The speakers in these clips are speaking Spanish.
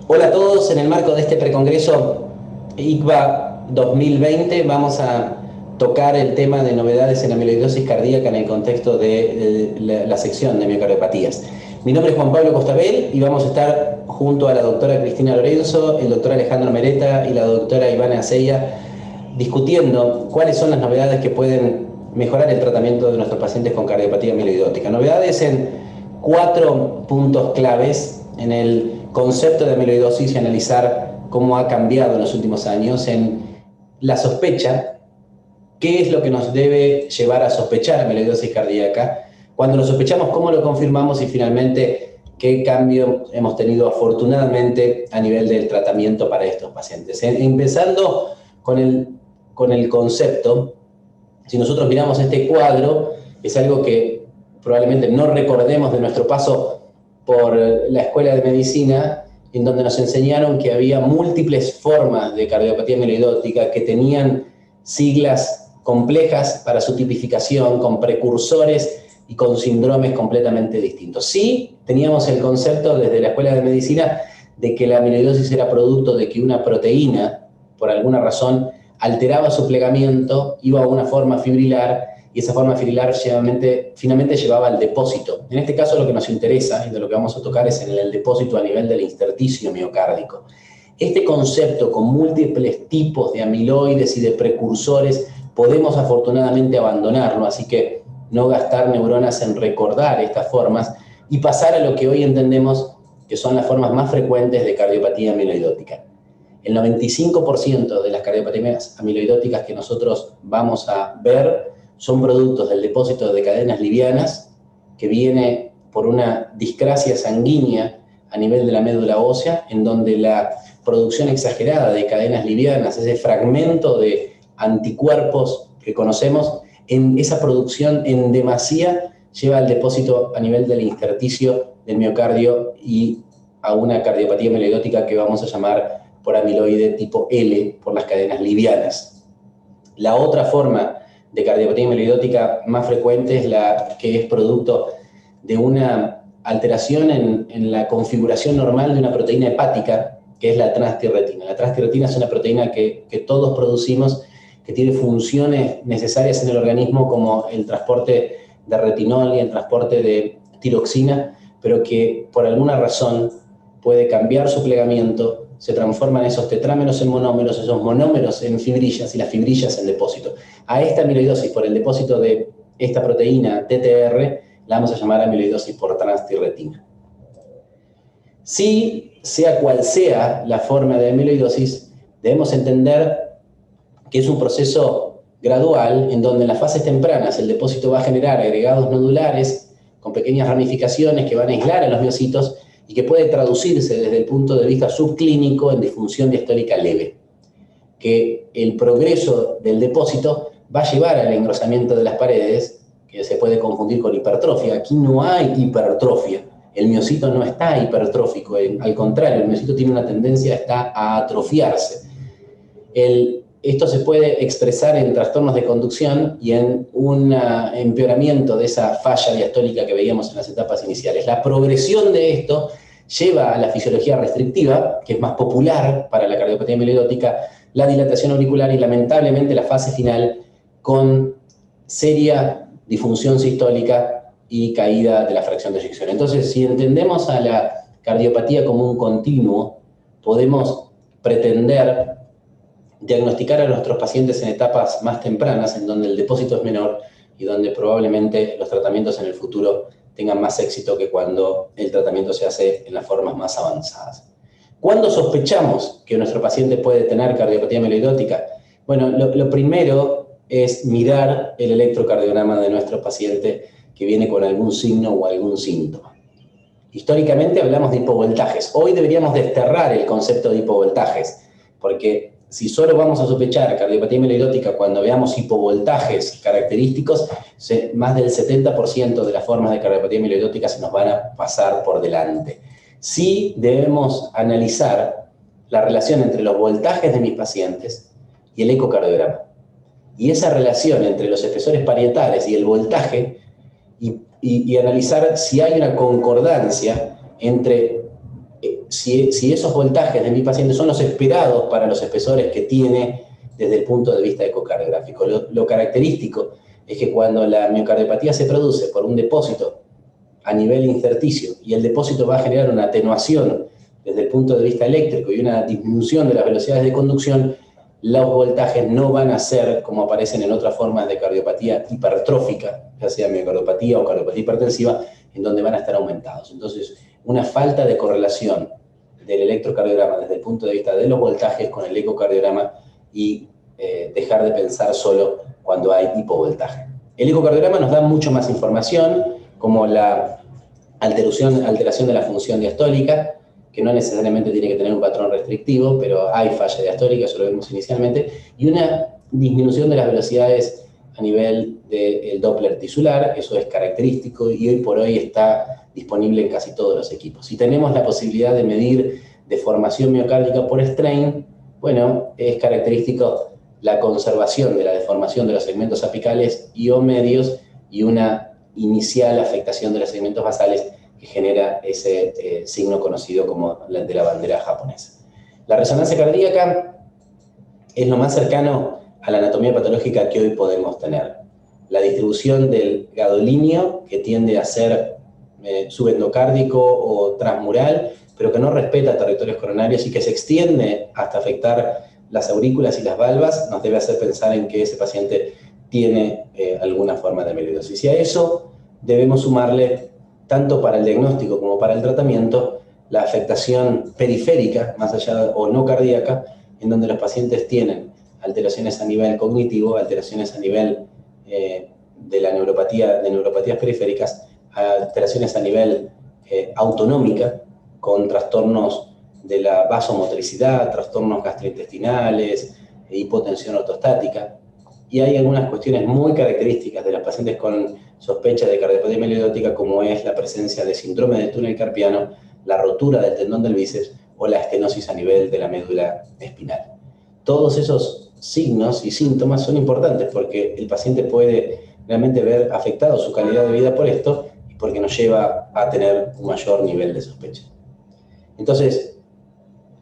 Hola a todos, en el marco de este precongreso ICVA 2020 vamos a tocar el tema de novedades en amiloidosis cardíaca en el contexto de la sección de miocardiopatías. Mi nombre es Juan Pablo Costabel y vamos a estar junto a la doctora Cristina Lorenzo, el doctor Alejandro Mereta y la doctora Ivana Aceya discutiendo cuáles son las novedades que pueden mejorar el tratamiento de nuestros pacientes con cardiopatía amiloidótica. Novedades en 4 puntos claves en el concepto de amiloidosis y analizar cómo ha cambiado en los últimos años en la sospecha, qué es lo que nos debe llevar a sospechar amiloidosis cardíaca, cuando lo sospechamos, cómo lo confirmamos y finalmente qué cambio hemos tenido afortunadamente a nivel del tratamiento para estos pacientes. Empezando con el concepto, si nosotros miramos este cuadro, es algo que probablemente no recordemos de nuestro paso por la escuela de medicina, en donde nos enseñaron que había múltiples formas de cardiopatía amiloidótica que tenían siglas complejas para su tipificación, con precursores y con síndromes completamente distintos. Sí, teníamos el concepto desde la escuela de medicina de que la amiloidosis era producto de que una proteína, por alguna razón, alteraba su plegamiento, iba a una forma fibrilar y esa forma fibrilar finalmente llevaba al depósito. En este caso lo que nos interesa y de lo que vamos a tocar es en el depósito a nivel del intersticio miocárdico. Este concepto con múltiples tipos de amiloides y de precursores podemos afortunadamente abandonarlo, así que no gastar neuronas en recordar estas formas y pasar a lo que hoy entendemos que son las formas más frecuentes de cardiopatía amiloidótica. El 95% de las cardiopatías amiloidóticas que nosotros vamos a ver son productos del depósito de cadenas livianas que viene por una discrasia sanguínea a nivel de la médula ósea, en donde la producción exagerada de cadenas livianas, ese fragmento de anticuerpos que conocemos, en esa producción en demasía lleva al depósito a nivel del intersticio del miocardio y a una cardiopatía amiloidótica que vamos a llamar por amiloide tipo L, por las cadenas livianas. La otra forma de cardiopatía amiloidótica más frecuente es la que es producto de una alteración en la configuración normal de una proteína hepática, que es la transtirretina. La transtirretina es una proteína que todos producimos, que tiene funciones necesarias en el organismo como el transporte de retinol y el transporte de tiroxina, pero que por alguna razón puede cambiar su plegamiento, se transforman esos tetrámeros en monómeros, esos monómeros en fibrillas y las fibrillas en depósito. A esta amiloidosis por el depósito de esta proteína TTR la vamos a llamar amiloidosis por transtirretina. Sí, sea cual sea la forma de amiloidosis, debemos entender que es un proceso gradual en donde en las fases tempranas el depósito va a generar agregados nodulares con pequeñas ramificaciones que van a aislar a los miocitos y que puede traducirse desde el punto de vista subclínico en disfunción diastólica leve. Que el progreso del depósito va a llevar al engrosamiento de las paredes, que se puede confundir con hipertrofia. Aquí no hay hipertrofia. El miocito no está hipertrófico, al contrario, el miocito tiene una tendencia a atrofiarse. Esto se puede expresar en trastornos de conducción y en un empeoramiento de esa falla diastólica que veíamos en las etapas iniciales. La progresión de esto lleva a la fisiología restrictiva, que es más popular para la cardiopatía amiloidótica, la dilatación auricular y lamentablemente la fase final con seria disfunción sistólica y caída de la fracción de eyección. Entonces, si entendemos a la cardiopatía como un continuo, podemos pretender diagnosticar a nuestros pacientes en etapas más tempranas, en donde el depósito es menor y donde probablemente los tratamientos en el futuro tengan más éxito que cuando el tratamiento se hace en las formas más avanzadas. ¿Cuándo sospechamos que nuestro paciente puede tener cardiopatía amiloidótica? Bueno, lo primero es mirar el electrocardiograma de nuestro paciente que viene con algún signo o algún síntoma. Históricamente hablamos de hipovoltajes. Hoy deberíamos desterrar el concepto de hipovoltajes, porque si solo vamos a sospechar cardiopatía amiloidótica cuando veamos hipovoltajes característicos, más del 70% de las formas de cardiopatía amiloidótica se nos van a pasar por delante. Sí debemos analizar la relación entre los voltajes de mis pacientes y el ecocardiograma. Y esa relación entre los espesores parietales y el voltaje, y analizar si hay una concordancia entre si esos voltajes de mi paciente son los esperados para los espesores que tiene desde el punto de vista ecocardiográfico. Lo característico es que cuando la miocardiopatía se produce por un depósito a nivel intersticio y el depósito va a generar una atenuación desde el punto de vista eléctrico y una disminución de las velocidades de conducción, los voltajes no van a ser como aparecen en otras formas de cardiopatía hipertrófica, ya sea miocardiopatía o cardiopatía hipertensiva, en donde van a estar aumentados. Entonces, una falta de correlación del electrocardiograma desde el punto de vista de los voltajes con el ecocardiograma y dejar de pensar solo cuando hay hipovoltaje. El ecocardiograma nos da mucho más información, como la alteración de la función diastólica, que no necesariamente tiene que tener un patrón restrictivo, pero hay falla diastólica, eso lo vemos inicialmente, y una disminución de las velocidades a nivel del Doppler tisular, eso es característico y hoy por hoy está disponible en casi todos los equipos. Si tenemos la posibilidad de medir deformación miocárdica por strain, bueno, es característico la conservación de la deformación de los segmentos apicales y o medios y una inicial afectación de los segmentos basales que genera ese signo conocido como el de la bandera japonesa. La resonancia cardíaca es lo más cercano a la anatomía patológica que hoy podemos tener. La distribución del gadolíneo, que tiende a ser subendocárdico o transmural, pero que no respeta territorios coronarios y que se extiende hasta afectar las aurículas y las valvas, nos debe hacer pensar en que ese paciente tiene alguna forma de amiloidosis. Y a eso debemos sumarle, tanto para el diagnóstico como para el tratamiento, la afectación periférica, más allá o no cardíaca, en donde los pacientes tienen alteraciones a nivel cognitivo, alteraciones a nivel de la neuropatía, de neuropatías periféricas, alteraciones a nivel autonómica, con trastornos de la vasomotricidad, trastornos gastrointestinales, hipotensión ortostática. Y hay algunas cuestiones muy características de los pacientes con sospecha de cardiopatía amiloidótica, como es la presencia de síndrome del túnel carpiano, la rotura del tendón del bíceps o la estenosis a nivel de la médula espinal. Todos esos signos y síntomas son importantes porque el paciente puede realmente ver afectado su calidad de vida por esto y porque nos lleva a tener un mayor nivel de sospecha. Entonces,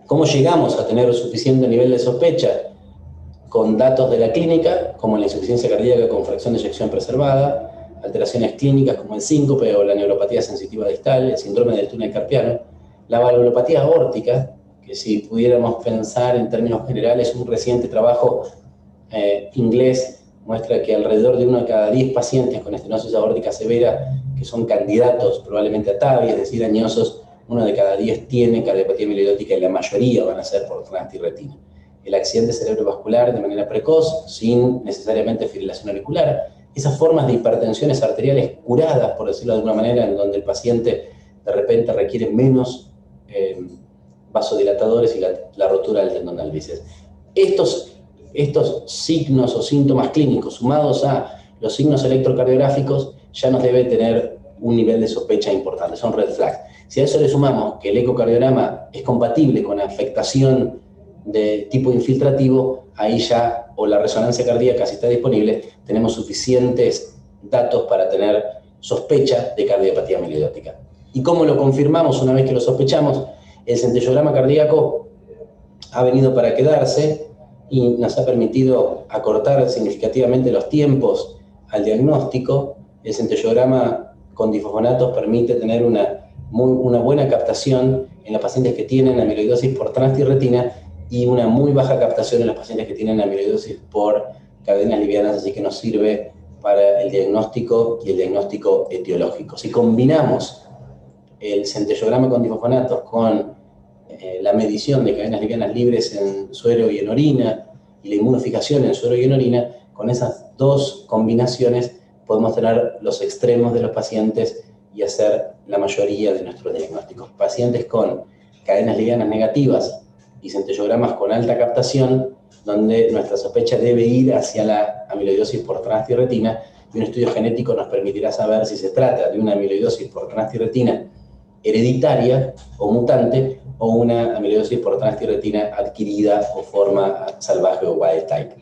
¿cómo llegamos a tener suficiente nivel de sospecha? Con datos de la clínica, como la insuficiencia cardíaca con fracción de eyección preservada, alteraciones clínicas como el síncope o la neuropatía sensitiva distal, el síndrome del túnel carpiano, la valvulopatía aórtica, que si pudiéramos pensar en términos generales, un reciente trabajo inglés muestra que alrededor de 1 de cada 10 pacientes con estenosis aórtica severa, que son candidatos probablemente a TAVI, es decir, añosos, 1 de cada 10 tiene cardiopatía amiloidótica y la mayoría van a ser por transthyretina. El accidente cerebrovascular de manera precoz, sin necesariamente fibrilación auricular, esas formas de hipertensiones arteriales curadas, por decirlo de alguna manera, en donde el paciente de repente requiere menos vasodilatadores y la rotura del tendón del bíceps. Estos signos o síntomas clínicos, sumados a los signos electrocardiográficos, ya nos debe tener un nivel de sospecha importante, son red flags. Si a eso le sumamos que el ecocardiograma es compatible con afectación de tipo infiltrativo, ahí ya, o la resonancia cardíaca si está disponible, tenemos suficientes datos para tener sospecha de cardiopatía amiloidótica. ¿Y cómo lo confirmamos una vez que lo sospechamos? El centellograma cardíaco ha venido para quedarse y nos ha permitido acortar significativamente los tiempos al diagnóstico. El centellograma con difosfonatos permite tener una buena captación en los pacientes que tienen amiloidosis por transthyretina y una muy baja captación en los pacientes que tienen amiloidosis por cadenas livianas, así que nos sirve para el diagnóstico y el diagnóstico etiológico. Si combinamos el centellograma con difosfonatos con la medición de cadenas livianas libres en suero y en orina y la inmunofijación en suero y en orina, con esas dos combinaciones podemos tener los extremos de los pacientes y hacer la mayoría de nuestros diagnósticos. Pacientes con cadenas livianas negativas y centellogramas con alta captación, donde nuestra sospecha debe ir hacia la amiloidosis por transthyretina, y un estudio genético nos permitirá saber si se trata de una amiloidosis por transthyretina hereditaria o mutante, o una amiloidosis por transthyretina adquirida o forma salvaje o wild type.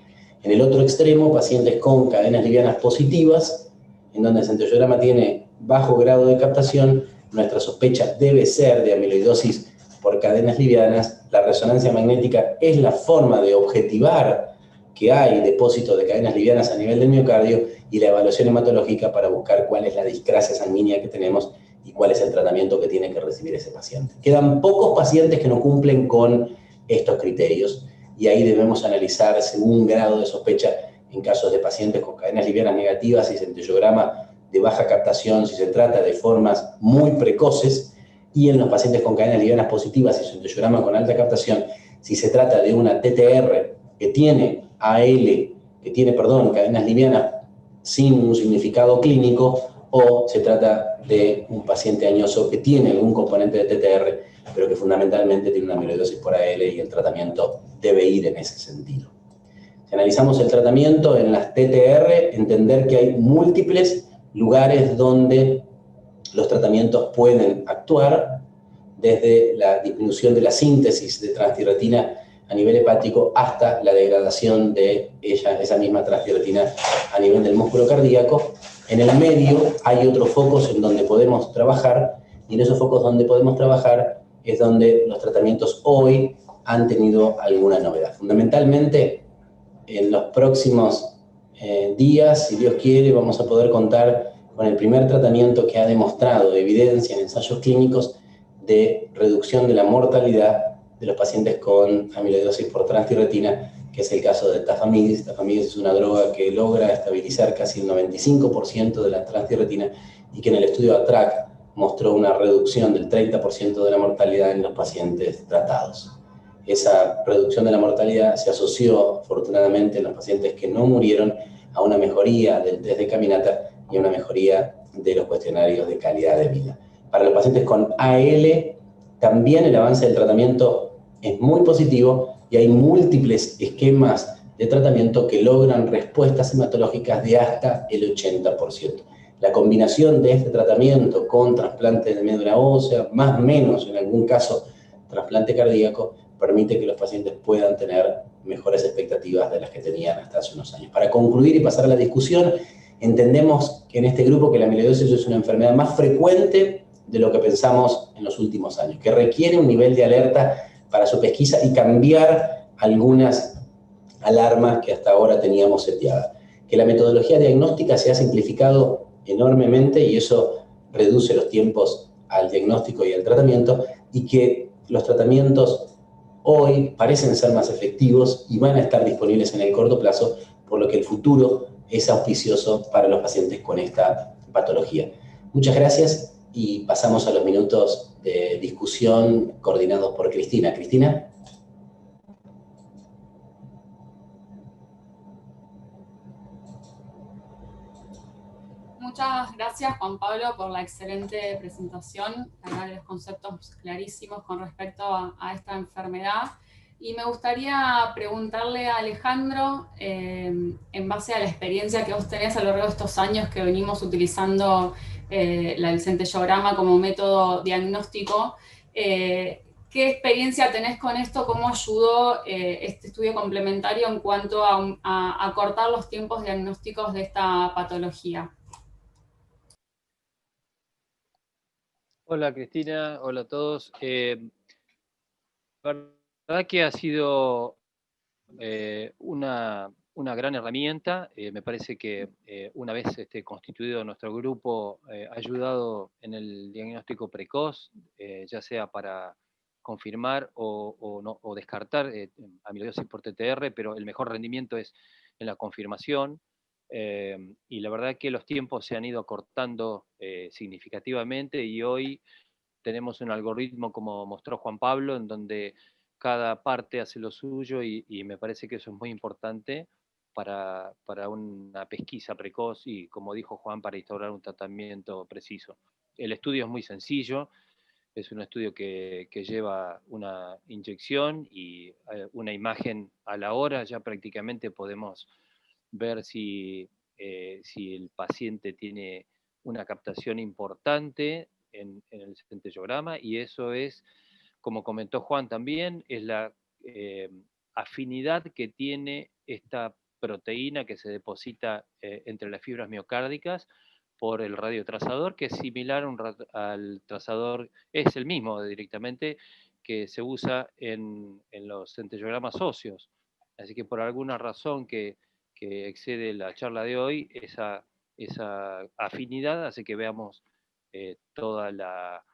En el otro extremo, pacientes con cadenas livianas positivas, en donde el centellograma tiene bajo grado de captación, nuestra sospecha debe ser de amiloidosis por cadenas livianas, la resonancia magnética es la forma de objetivar que hay depósitos de cadenas livianas a nivel del miocardio, y la evaluación hematológica para buscar cuál es la discrasia sanguínea que tenemos y cuál es el tratamiento que tiene que recibir ese paciente. Quedan pocos pacientes que no cumplen con estos criterios, y ahí debemos analizar según grado de sospecha en casos de pacientes con cadenas livianas negativas y centellograma de baja captación, si se trata de formas muy precoces, y en los pacientes con cadenas livianas positivas y centellograma con alta captación, si se trata de una TTR que tiene cadenas livianas sin un significado clínico, o se trata de un paciente añoso que tiene algún componente de TTR, pero que fundamentalmente tiene una amiloidosis por AL, y el tratamiento debe ir en ese sentido. Si analizamos el tratamiento en las TTR, entender que hay múltiples lugares donde los tratamientos pueden actuar, desde la disminución de la síntesis de transtiratina a nivel hepático hasta la degradación de esa misma transtiratina a nivel del músculo cardíaco. En el medio hay otros focos en donde podemos trabajar, y en esos focos donde podemos trabajar es donde los tratamientos hoy han tenido alguna novedad. Fundamentalmente, en los próximos días, si Dios quiere, vamos a poder contar con el primer tratamiento que ha demostrado evidencia en ensayos clínicos de reducción de la mortalidad de los pacientes con amiloidosis por transtiratina, que es el caso de tafamidis. Tafamidis es una droga que logra estabilizar casi el 95% de la transtiratina, y que en el estudio ATTRACT mostró una reducción del 30% de la mortalidad en los pacientes tratados. Esa reducción de la mortalidad se asoció, afortunadamente, en los pacientes que no murieron, a una mejoría del test de caminata y a una mejoría de los cuestionarios de calidad de vida. Para los pacientes con AL, también el avance del tratamiento es muy positivo, y hay múltiples esquemas de tratamiento que logran respuestas hematológicas de hasta el 80%. La combinación de este tratamiento con trasplante de médula ósea, más o menos en algún caso trasplante cardíaco, permite que los pacientes puedan tener mejores expectativas de las que tenían hasta hace unos años. Para concluir y pasar a la discusión, entendemos que en este grupo que la amiloidosis es una enfermedad más frecuente de lo que pensamos en los últimos años, que requiere un nivel de alerta para su pesquisa y cambiar algunas alarmas que hasta ahora teníamos seteadas. Que la metodología diagnóstica se ha simplificado enormemente, y eso reduce los tiempos al diagnóstico y al tratamiento, y que los tratamientos hoy parecen ser más efectivos y van a estar disponibles en el corto plazo, por lo que el futuro es auspicioso para los pacientes con esta patología. Muchas gracias, y pasamos a los minutos de discusión coordinados por Cristina. Cristina. Muchas gracias, Juan Pablo, por la excelente presentación. Hay los conceptos clarísimos con respecto a esta enfermedad. Y me gustaría preguntarle a Alejandro, en base a la experiencia que vos tenés a lo largo de estos años que venimos utilizando el centellograma como método diagnóstico, ¿qué experiencia tenés con esto? ¿Cómo ayudó este estudio complementario en cuanto a acortar los tiempos diagnósticos de esta patología? Hola Cristina, hola a todos. La verdad que ha sido una gran herramienta. Me parece que una vez constituido nuestro grupo, ha ayudado en el diagnóstico precoz, ya sea para confirmar o descartar amiloidosis por TTR, pero el mejor rendimiento es en la confirmación. Y la verdad que los tiempos se han ido acortando significativamente, y hoy tenemos un algoritmo, como mostró Juan Pablo, en donde cada parte hace lo suyo, y me parece que eso es muy importante para una pesquisa precoz y, como dijo Juan, para instaurar un tratamiento preciso. El estudio es muy sencillo, es un estudio que lleva una inyección y una imagen a la hora. Ya prácticamente podemos ver si el paciente tiene una captación importante en el centellograma, y eso es, como comentó Juan también, es la afinidad que tiene esta proteína que se deposita entre las fibras miocárdicas por el radiotrazador, que es similar al trazador, es el mismo directamente que se usa en los centellogramas óseos. Así que por alguna razón que excede la charla de hoy, esa afinidad hace que veamos toda la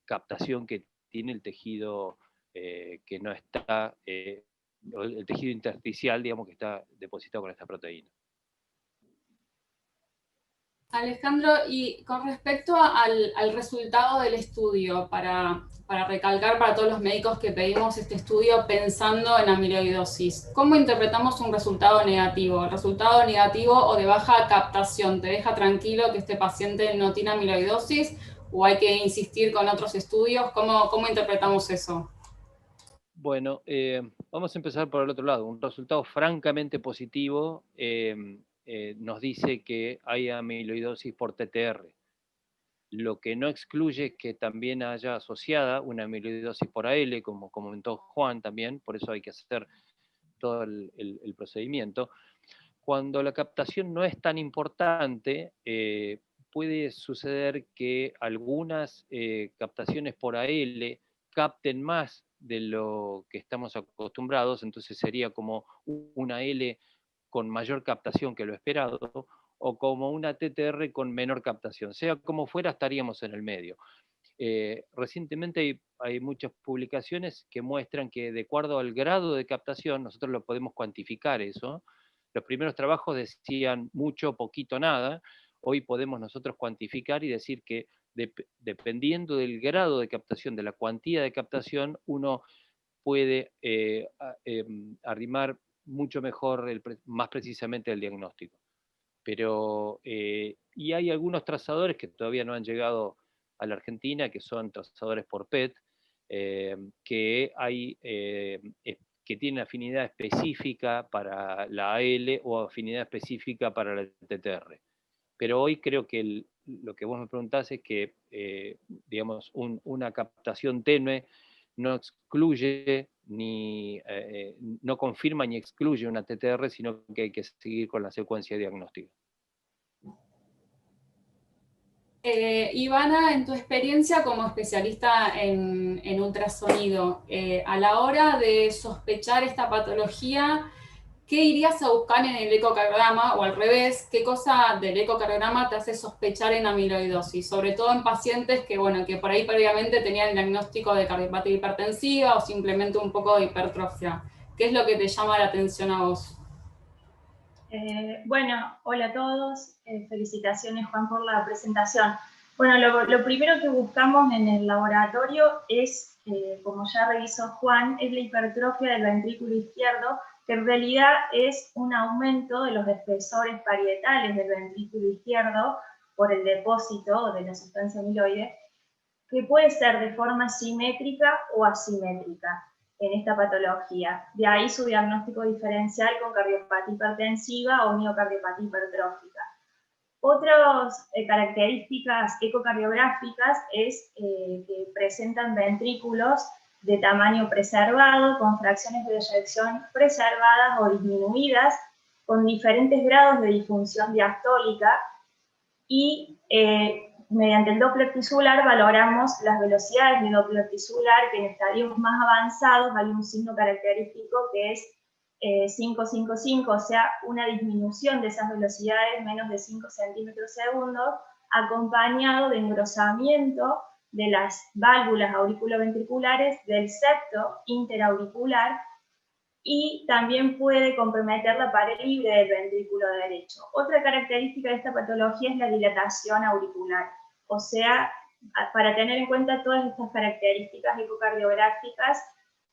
captación que tiene el tejido que no está, el tejido intersticial, digamos, que está depositado con esta proteína. Alejandro, y con respecto al resultado del estudio, para recalcar para todos los médicos que pedimos este estudio pensando en amiloidosis, ¿cómo interpretamos un resultado negativo? ¿El resultado negativo o de baja captación te deja tranquilo que este paciente no tiene amiloidosis o hay que insistir con otros estudios? ¿Cómo interpretamos eso? Bueno, vamos a empezar por el otro lado. Un resultado francamente positivo nos dice que hay amiloidosis por TTR. Lo que no excluye es que también haya asociada una amiloidosis por AL, como comentó Juan también, por eso hay que hacer todo el procedimiento. Cuando la captación no es tan importante, puede suceder que algunas captaciones por AL capten más de lo que estamos acostumbrados, entonces sería como una L con mayor captación que lo esperado, o como una TTR con menor captación. Sea como fuera, estaríamos en el medio. Recientemente hay muchas publicaciones que muestran que de acuerdo al grado de captación, nosotros lo podemos cuantificar eso. Los primeros trabajos decían mucho, poquito, nada. Hoy podemos nosotros cuantificar y decir que dependiendo del grado de captación, de la cuantía de captación, uno puede arrimar mucho mejor, más precisamente el diagnóstico. Pero, y hay algunos trazadores que todavía no han llegado a la Argentina, que son trazadores por PET, que tienen afinidad específica para la AL o afinidad específica para la TTR. Pero hoy creo que lo que vos me preguntás es que, digamos, una captación tenue no excluye no confirma ni excluye una TTR, sino que hay que seguir con la secuencia diagnóstica. Ivana, en tu experiencia como especialista en ultrasonido, a la hora de sospechar esta patología, ¿qué irías a buscar en el ecocardiograma o al revés? ¿Qué cosa del ecocardiograma te hace sospechar en amiloidosis? Sobre todo en pacientes que, bueno, que por ahí previamente tenían el diagnóstico de cardiopatía hipertensiva o simplemente un poco de hipertrofia. ¿Qué es lo que te llama la atención a vos? Bueno, hola a todos. Felicitaciones, Juan, por la presentación. Bueno, lo primero que buscamos en el laboratorio es, como ya revisó Juan, es la hipertrofia del ventrículo izquierdo, que en realidad es un aumento de los espesores parietales del ventrículo izquierdo por el depósito de la sustancia amiloide, que puede ser de forma simétrica o asimétrica en esta patología. De ahí su diagnóstico diferencial con cardiopatía hipertensiva o miocardiopatía hipertrófica. Otras características ecocardiográficas es que presentan ventrículos de tamaño preservado, con fracciones de eyección preservadas o disminuidas, con diferentes grados de disfunción diastólica y mediante el Doppler tisular valoramos las velocidades de Doppler tisular, que en estadios más avanzados hay un signo característico que es 555, o sea, una disminución de esas velocidades, menos de 5 centímetros segundo, acompañado de engrosamiento de las válvulas auriculoventriculares del septo interauricular, y también puede comprometer la pared libre del ventrículo derecho. Otra característica de esta patología es la dilatación auricular, o sea, para tener en cuenta todas estas características ecocardiográficas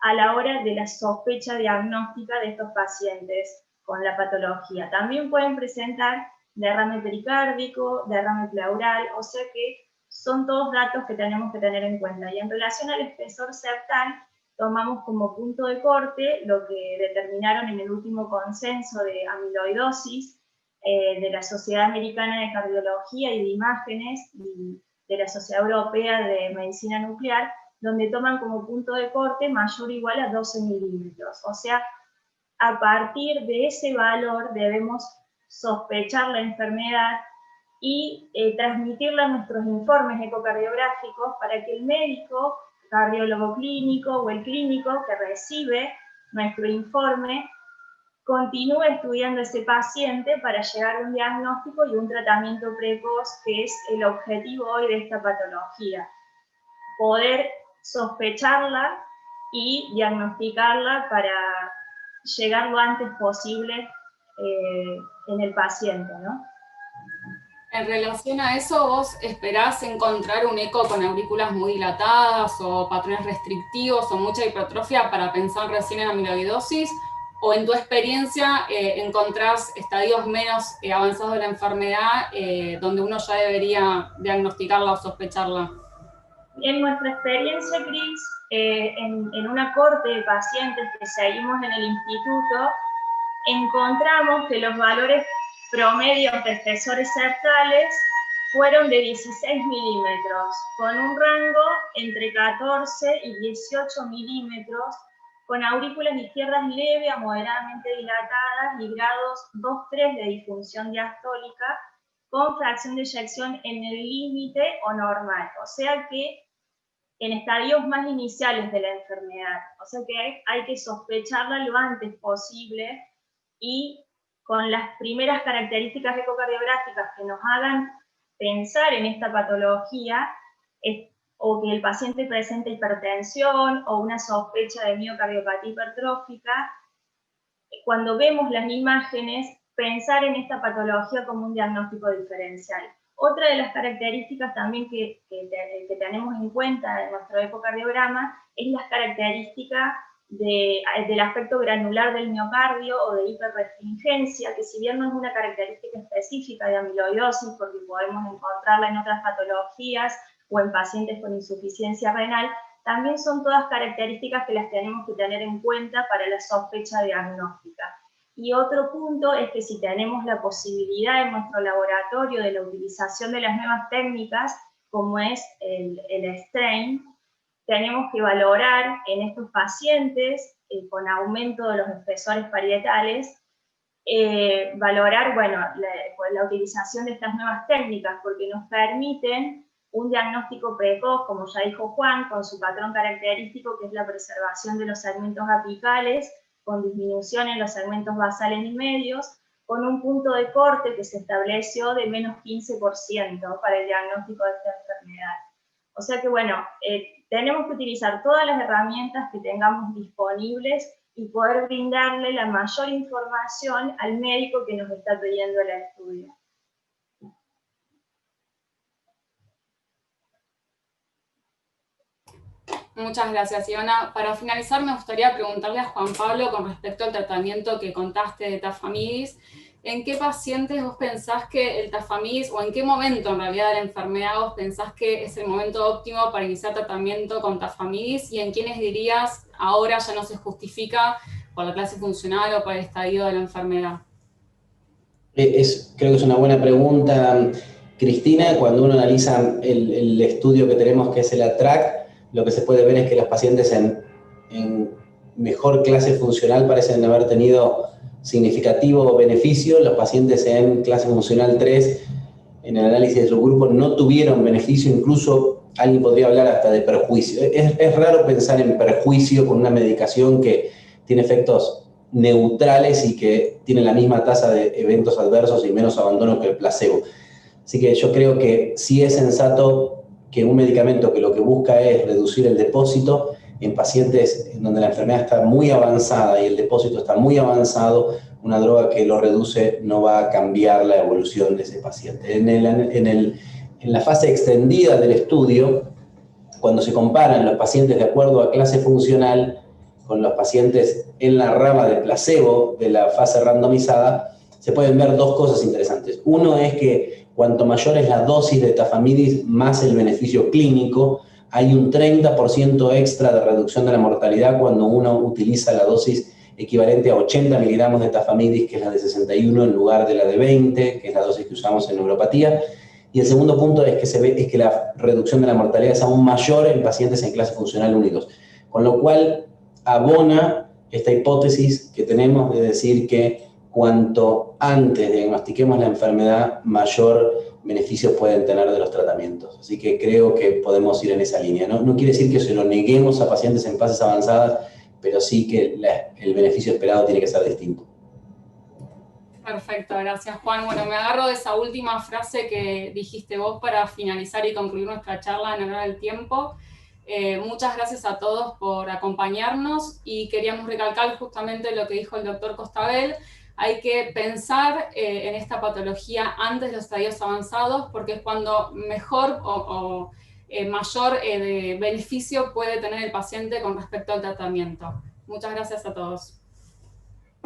a la hora de la sospecha diagnóstica de estos pacientes con la patología. También pueden presentar derrame pericárdico, derrame pleural, o sea que son todos datos que tenemos que tener en cuenta. Y en relación al espesor septal, tomamos como punto de corte lo que determinaron en el último consenso de amiloidosis de la Sociedad Americana de Cardiología y de Imágenes y de la Sociedad Europea de Medicina Nuclear, donde toman como punto de corte mayor o igual a 12 milímetros. O sea, a partir de ese valor debemos sospechar la enfermedad y transmitirla a nuestros informes ecocardiográficos para que el médico cardiólogo clínico o el clínico que recibe nuestro informe continúe estudiando ese paciente para llegar a un diagnóstico y un tratamiento precoz, que es el objetivo hoy de esta patología. Poder sospecharla y diagnosticarla para llegar lo antes posible en el paciente, ¿no? En relación a eso, ¿vos esperás encontrar un eco con aurículas muy dilatadas o patrones restrictivos o mucha hipertrofia para pensar recién en amiloidosis? ¿O en tu experiencia encontrás estadios menos avanzados de la enfermedad donde uno ya debería diagnosticarla o sospecharla? En nuestra experiencia, Cris, en una corte de pacientes que seguimos en el instituto, encontramos que los valores promedios de espesores cercales fueron de 16 milímetros, con un rango entre 14 y 18 milímetros, con aurículas izquierdas leve a moderadamente dilatadas y grados 2-3 de disfunción diastólica, con fracción de eyección en el límite o normal, o sea que en estadios más iniciales de la enfermedad, o sea que hay que sospecharla lo antes posible y con las primeras características ecocardiográficas que nos hagan pensar en esta patología, o que el paciente presente hipertensión o una sospecha de miocardiopatía hipertrófica, cuando vemos las imágenes, pensar en esta patología como un diagnóstico diferencial. Otra de las características también que tenemos en cuenta en nuestro ecocardiograma es las características del aspecto granular del miocardio o de hiperrestringencia, que si bien no es una característica específica de amiloidosis, porque podemos encontrarla en otras patologías o en pacientes con insuficiencia renal, también son todas características que las tenemos que tener en cuenta para la sospecha diagnóstica. Y otro punto es que si tenemos la posibilidad en nuestro laboratorio de la utilización de las nuevas técnicas, como es el strain, tenemos que valorar en estos pacientes con aumento de los espesores parietales, valorar, bueno, la utilización de estas nuevas técnicas, porque nos permiten un diagnóstico precoz, como ya dijo Juan, con su patrón característico, que es la preservación de los segmentos apicales, con disminución en los segmentos basales y medios, con un punto de corte que se estableció de menos 15% para el diagnóstico de esta enfermedad. O sea que, bueno, tenemos que utilizar todas las herramientas que tengamos disponibles y poder brindarle la mayor información al médico que nos está pidiendo el estudio. Muchas gracias, Ivana. Para finalizar, me gustaría preguntarle a Juan Pablo con respecto al tratamiento que contaste de tafamidis. ¿En qué pacientes vos pensás que el tafamidis, o en qué momento en realidad de la enfermedad vos pensás que es el momento óptimo para iniciar tratamiento con tafamidis? ¿Y en quiénes dirías ahora ya no se justifica por la clase funcional o por el estadio de la enfermedad? Creo que es una buena pregunta, Cristina. Cuando uno analiza el estudio que tenemos, que es el ATTRACT, lo que se puede ver es que los pacientes en mejor clase funcional parecen haber tenido significativo beneficio. Los pacientes en clase funcional 3, en el análisis de su grupo, no tuvieron beneficio, incluso alguien podría hablar hasta de perjuicio. Es raro pensar en perjuicio con una medicación que tiene efectos neutrales y que tiene la misma tasa de eventos adversos y menos abandono que el placebo. Así que yo creo que sí es sensato que un medicamento que lo que busca es reducir el depósito en pacientes en donde la enfermedad está muy avanzada y el depósito está muy avanzado, una droga que lo reduce no va a cambiar la evolución de ese paciente. En la fase extendida del estudio, cuando se comparan los pacientes de acuerdo a clase funcional con los pacientes en la rama de placebo de la fase randomizada, se pueden ver dos cosas interesantes. Uno es que cuanto mayor es la dosis de tafamidis, más el beneficio clínico. Hay un 30% extra de reducción de la mortalidad cuando uno utiliza la dosis equivalente a 80 miligramos de tafamidis, que es la de 61 en lugar de la de 20, que es la dosis que usamos en neuropatía. Y el segundo punto es que la reducción de la mortalidad es aún mayor en pacientes en clase funcional 1 y 2. Con lo cual abona esta hipótesis que tenemos de decir que cuanto antes diagnostiquemos la enfermedad, mayor beneficios pueden tener de los tratamientos. Así que creo que podemos ir en esa línea. No quiere decir que se lo neguemos a pacientes en fases avanzadas, pero sí que el beneficio esperado tiene que ser distinto. Perfecto, gracias Juan. Bueno, me agarro de esa última frase que dijiste vos para finalizar y concluir nuestra charla en honor al tiempo. Muchas gracias a todos por acompañarnos y queríamos recalcar justamente lo que dijo el doctor Costabel. Hay que pensar en esta patología antes de los estadios avanzados porque es cuando mejor o mayor beneficio puede tener el paciente con respecto al tratamiento. Muchas gracias a todos.